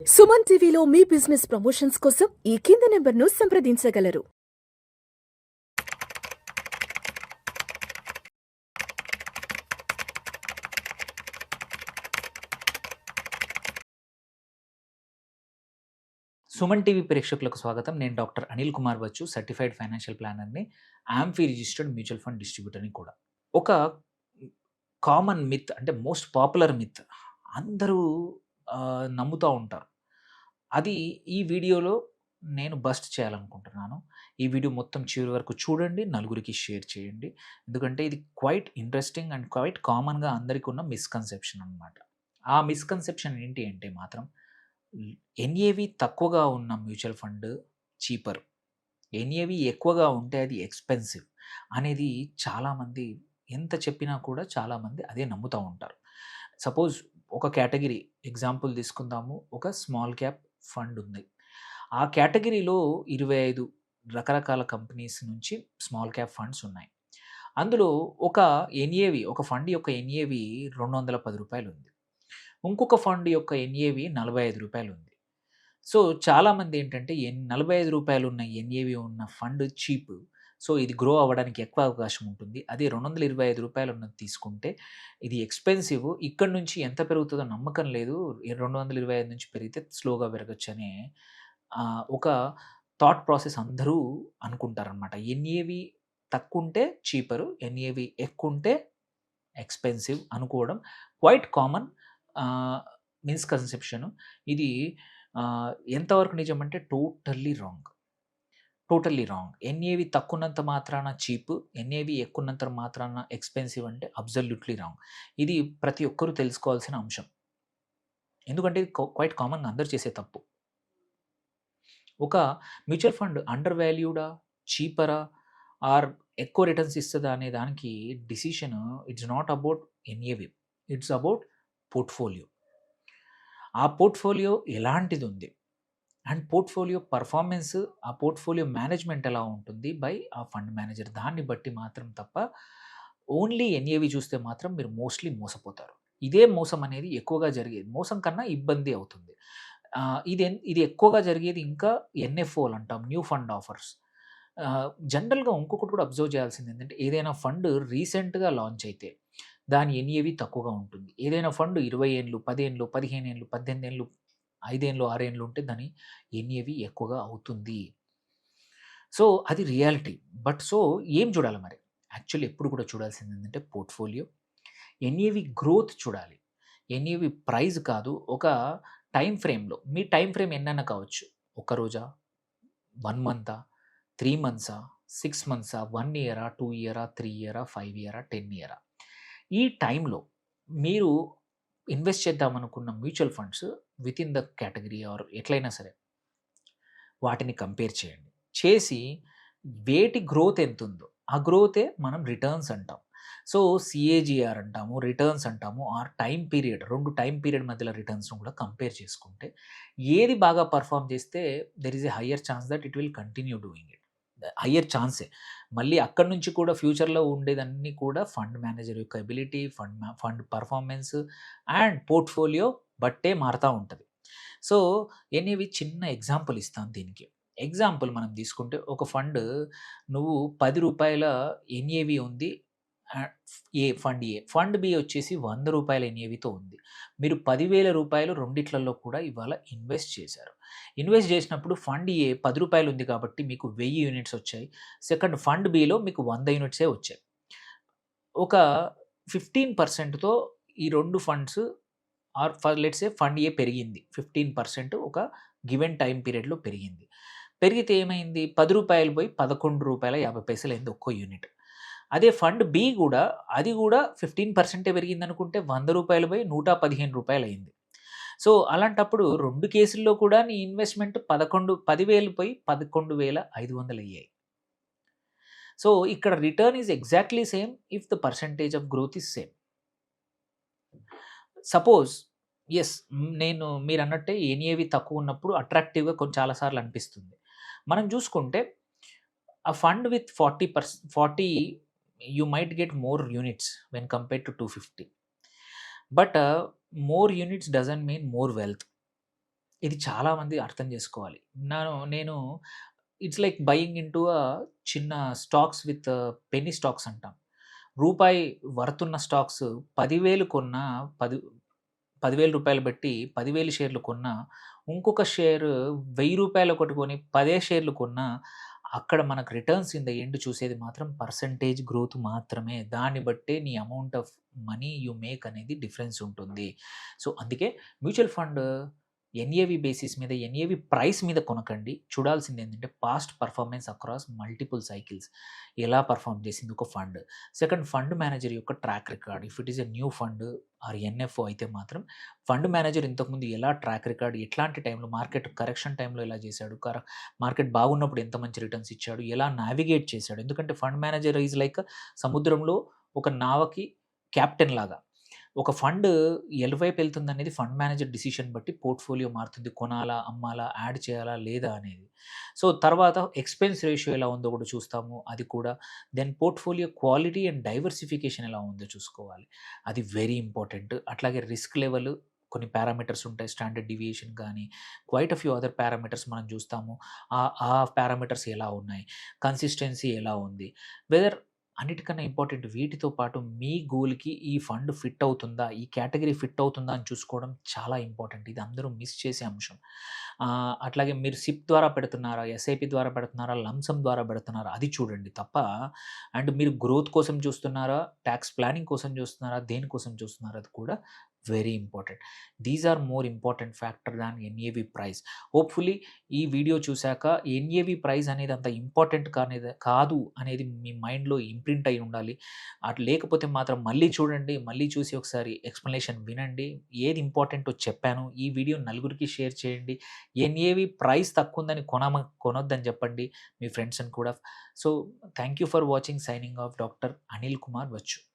సుమన్ టీవీలో మీ business promotions కోసం ఈ కింది నెంబర్ను సంప్రదించగలరు. సుమన్ టీవీ ప్రేక్షకులకు స్వాగతం. నేను doctor Anil Kumar Bachu, certified financial ప్లానర్‌ని, ఆంఫీ రిజిస్టర్డ్ మ్యూచువల్ ఫండ్ డిస్ట్రిబ్యూటర్‌ని కూడా. ఒక కామన్ మిత్ అంటే మోస్ట్ పాపులర్ మిత్ అందరూ నమ్ముతా ఉంటారు. అది ఈ వీడియోలో నేను బస్ట్ చేయాలనుకుంటున్నాను. ఈ వీడియో మొత్తం చివరి వరకు చూడండి, నలుగురికి షేర్ చేయండి. ఎందుకంటే ఇది క్వైట్ ఇంట్రెస్టింగ్ అండ్ క్వైట్ కామన్‌గా అందరికి ఉన్న మిస్‌కన్సెప్షన్ అనమాట. ఆ మిస్‌కన్సెప్షన్ ఏంటి అంటే మాత్రం ఎన్ఏవి తక్కువగా ఉన్న మ్యూచువల్ ఫండ్ చీపర్, ఎన్ఏవి ఎక్కువగా ఉంటే అది ఎక్స్‌పెన్సివ్ అనేది చాలామంది ఎంత చెప్పినా కూడా చాలామంది అదే నమ్ముతా ఉంటారు. సపోజ్ ఒక కేటగిరీ ఎగ్జాంపుల్ తీసుకుందాము. ఒక స్మాల్ క్యాప్ ఫండ్ ఉంది. ఆ కేటగిరీలో 25 రకరకాల కంపెనీస్ నుంచి స్మాల్ క్యాప్ ఫండ్స్ ఉన్నాయి. అందులో ఒక ఎన్ఏవి, ఒక ఫండ్ యొక్క ఎన్ఏవి రూ. 210 ఉంది. ఇంకొక ఫండ్ యొక్క ఎన్ఏవి రూ. 45 ఉంది. సో, చాలామంది ఏంటంటే రూ. 45 ఉన్న ఎన్ఏవి ఉన్న ఫండ్ చీప్. సో, ఇది గ్రో అవ్వడానికి ఎక్కువ అవకాశం ఉంటుంది. అదే రూ. 225 ఉన్నది తీసుకుంటే ఇది ఎక్స్‌పెన్సివ్. ఇక్కడి నుంచి ఎంత పెరుగుతదో నమ్మకం లేదు. 225 నుంచి పెరిగితే స్లోగా పెరగొచ్చనే ఒక థాట్ ప్రాసెస్ అందరూ అనుకుంటారనమాట. ఎన్ఏవి తక్కువుంటే చీపరు, ఎన్ఏవి ఎక్కువుంటే ఎక్స్‌పెన్సివ్ అనుకోవడం క్వైట్ కామన్ మిస్‌కన్సెప్షన్. ఇది ఎంతవరకు నిజమంటే totally wrong. Totally wrong. NAV తక్కువున్నంత మాత్రాన చీప్, ఎన్ఏవి ఎక్కువున్నంత మాత్రాన ఎక్స్‌పెన్సివ్ అంటే అబ్సల్యూట్‌లీ రాంగ్. ఇది ప్రతి ఒక్కరు తెలుసుకోవాల్సిన అంశం. ఎందుకంటే ఇది క్వైట్ కామన్‌గా అందరూ చేసే తప్పు. ఒక మ్యూచువల్ ఫండ్ అండర్ వాల్యూడా? చీపరా? ఆర్ ఎక్కువ రిటర్న్స్ ఇస్తదా అనే దానికి decision it's not about NAV. It's about portfolio. ఆ పోర్ట్‌ఫోలియో ఎలాంటిదుంది? అండ్ పోర్ట్‌ఫోలియో పర్ఫార్మెన్స్, ఆ పోర్ట్‌ఫోలియో మేనేజ్‌మెంట్ ఎలా ఉంటుంది బై ఆ ఫండ్ మేనేజర్. దాన్ని బట్టి మాత్రం తప్ప ఓన్లీ ఎన్ఏవి చూస్తే మాత్రం మీరు మోస్ట్‌లీ మోసపోతారు. ఇదే మోసం అనేది ఎక్కువగా జరిగేది. మోసం కన్నా ఇబ్బంది అవుతుంది. ఇది ఎక్కువగా జరిగేది ఇంకా ఎన్ఎఫ్ఓలు అంటాం, న్యూ ఫండ్ ఆఫర్స్. జనరల్‌గా ఇంకొకటి కూడా అబ్జర్వ్ చేయాల్సింది ఏంటంటే ఏదైనా ఫండ్ రీసెంట్‌గా లాంచ్ అయితే దాని ఎన్ఏవి తక్కువగా ఉంటుంది. ఏదైనా ఫండ్ 20 ఏండ్లు, 10 ఏండ్లు, 15 ఏండ్లు, 18 ఏండ్లు, 5 ఏండ్లు, 6 ఏండ్లు ఉంటే దాని ఎన్ఏవి ఎక్కువగా అవుతుంది. సో, అది రియాలిటీ. బట్ సో, ఏం చూడాలి మరి? యాక్చువల్లీ ఎప్పుడు కూడా చూడాల్సింది ఏంటంటే పోర్ట్‌ఫోలియో, ఎన్ఏవి గ్రోత్ చూడాలి. ఎన్ఏవి ప్రైస్ కాదు. ఒక టైమ్ ఫ్రేమ్‌లో మీ టైమ్ ఫ్రేమ్ ఎన్నన్నా కావచ్చు. ఒక రోజా? 1 మంతా? 3 మంత్సా? 6 మంత్సా? 1 ఇయరా? 2 ఇయరా? 3 ఇయరా? 5 ఇయరా? 10 ఇయరా? ఈ టైంలో మీరు ఇన్వెస్ట్ చేద్దామనుకున్న mutual funds within the category or ఎట్లైనా సరే వాటిని కంపేర్ చేయండి. చేసి వేటి గ్రోత్ ఎంతుందో, ఆ గ్రోతే మనం రిటర్న్స్ అంటాం. సో, సీఏజీఆర్ అంటాము, రిటర్న్స్ అంటాము, or time period 2 time period మధ్యలో రిటర్న్స్‌ను కూడా కంపేర్ చేసుకుంటే ఏది బాగా పెర్ఫార్మ్ చేస్తే there is a higher chance that it will continue doing it. Higher ఛాన్సే. మళ్ళీ అక్కడి నుంచి కూడా ఫ్యూచర్‌లో ఉండేదన్నీ కూడా ఫండ్ మేనేజర్ యొక్క ability, fund performance and portfolio బట్టే మారతా ఉంటది. సో, ఎనీవి చిన్న ఎగ్జాంపుల్ ఇస్తాను దీనికి. ఎగ్జాంపుల్ మనం తీసుకుంటే ఒక ఫండ్ నువ్వు రూ. 10 ఎన్ఏవి ఉంది. ఆహ్, ఫండ్ ఏ. ఫండ్ బి వచ్చేసి రూ. 100 ఎన్ఏవితో ఉంది. మీరు రూ. 10,000 రెండిట్లలో కూడా ఇవాళ ఇన్వెస్ట్ చేశారు. ఇన్వెస్ట్ చేసినప్పుడు ఫండ్ ఏ రూ. 10 ఉంది కాబట్టి మీకు 1000 యూనిట్స్ వచ్చాయి. సెకండ్ ఫండ్ బిలో మీకు 100 యూనిట్సే వచ్చాయి. ఒక 15%తో ఈ 2 funds or let's say fund A పెరిగింది. 15% ఒక గివెన్ టైమ్ పీరియడ్‌లో పెరిగింది. పెరిగితే ఏమైంది? రూ. 10 పోయి రూ. 11.50 అయింది ఒక్కో యూనిట్. అదే ఫండ్ బి గూడా అది గూడా 15% పెరిగిందనుకుంటే రూ. 100 పోయి రూ. 115 అయింది. సో, అలాంటప్పుడు 2 కేసుల్లో కూడా నీ ఇన్వెస్ట్‌మెంట్ 10,000 పోయి 11,500 అయ్యాయి. సో, ఇక్కడ return is exactly same if the percentage of growth is same. Suppose yes. నేను మీరన్నట్టే ఎన్ఏవి తక్కువున్నప్పుడు అట్రాక్టివ్‌గా చాలా సార్లు అనిపిస్తుంది. మనం జూసుకుంటే a fund with 40 you might get more units when compared to 250. But more units doesn't mean more wealth. ఇది చాలామంది అర్థం చేసుకోవాలి. నేను ఇట్స్ లైక్ బయింగ్ ఇంటూ చిన్న స్టాక్స్ విత్ పెన్నీ స్టాక్స్ అంటాం. రూపాయి వర్తున్న స్టాక్స్ 10,000 కొన్నా, 10,000 పెట్టి 10,000 షేర్లు కొన్నా, ఇంకొక షేరు రూ. 1,000 ఒకటి కొని 10 షేర్లు కొన్నా, అక్కడ మనకు రిటర్న్స్ ఇన్ ద ఎండ్ చూసేది మాత్రం పర్సెంటేజ్ గ్రోత్ మాత్రమే. దాన్ని బట్టే నీ amount of money you make అనేది డిఫరెన్స్ ఉంటుంది. సో, అందుకే మ్యూచువల్ ఫండ్ ఎన్ఏవి బేసిస్ మీద, ఎన్ఏవి ప్రైస్ మీద కొనకండి. చూడాల్సిందేంటంటే past performance across multiple cycles. ఎలా పెర్ఫార్మ్ చేసింది ఒక ఫండ్. సెకండ్, ఫండ్ మేనేజర్ యొక్క track record. If it is a new fund or NFO అయితే మాత్రం ఫండ్ మేనేజర్ ఇంతకుముందు ఎలా ట్రాక్ రికార్డ్, ఎట్లాంటి టైంలో మార్కెట్ కరెక్షన్ టైంలో ఎలా చేశాడు, మార్కెట్ బాగున్నప్పుడు ఎంత మంచి రిటర్న్స్ ఇచ్చాడు, ఎలా నావిగేట్ చేశాడు. ఎందుకంటే ఫండ్ మేనేజర్ ఈజ్ లైక్ సముద్రంలో ఒక నావకి కెప్టెన్ లాగా. ఒక ఫండ్ ఎటువైపు వెళ్తుందనేది ఫండ్ మేనేజర్ డిసిషన్ బట్టి పోర్ట్‌ఫోలియో మారుతుంది. కొనాలా? అమ్మాలా? యాడ్ చేయాలా? లేదా? అనేది. సో, తర్వాత ఎక్స్‌పెన్స్ రేషియో ఎలా ఉందో కూడా చూస్తాము. అది కూడా. Then portfolio quality and diversification ఎలా ఉందో చూసుకోవాలి. అది వెరీ ఇంపార్టెంట్. అట్లాగే రిస్క్ లెవెల్ కొన్ని పారామీటర్స్ ఉంటాయి. స్టాండర్డ్ డీవియేషన్ గానీ, quite a few other parameters మనం చూస్తాము. ఆ పారామీటర్స్ ఎలా ఉన్నాయి? కన్సిస్టెన్సీ ఎలా ఉంది? వెదర్ అన్నిటికన్నా ఇంపార్టెంట్ వీటితో పాటు మీ గోల్‌కి ఈ ఫండ్ ఫిట్ అవుతుందా? ఈ కేటగరీ ఫిట్ అవుతుందా? అని చూసుకోవడం చాలా ఇంపార్టెంట్. ఇది అందరూ మిస్ చేసే అంశం. అట్లాగే మీరు సిప్ ద్వారా పెడుతున్నారా? ఎస్ఐపి ద్వారా పెడుతున్నారా? లంప్ ద్వారా పెడుతున్నారా? అది చూడండి తప్ప అండ్ మీరు గ్రోత్ కోసం చూస్తున్నారా? టాక్స్ ప్లానింగ్ కోసం చూస్తున్నారా? దేనికోసం చూస్తున్నారా? అది కూడా very important. These are more important factor than NAV price. Hopefully ఈ వీడియో చూసాక ఎన్ఏవి ప్రైస్ అనేది అంత ఇంపార్టెంట్ కాదు అనేది మీ మైండ్‌లో ఇంప్రింట్ అయ్యి ఉండాలి. అటు లేకపోతే మాత్రం మళ్ళీ చూడండి. మళ్ళీ చూసి ఒకసారి ఎక్స్‌ప్లనేషన్ వినండి. ఏది ఇంపార్టెంటో చెప్పాను. ఈ వీడియో నలుగురికి షేర్ చేయండి. ఎన్ఏవి ప్రైస్ తక్కువుందని కొనొద్దని చెప్పండి మీ ఫ్రెండ్స్‌ని కూడా. So, thank you for watching. Signing off doctor Anil Kumar వచ్చు.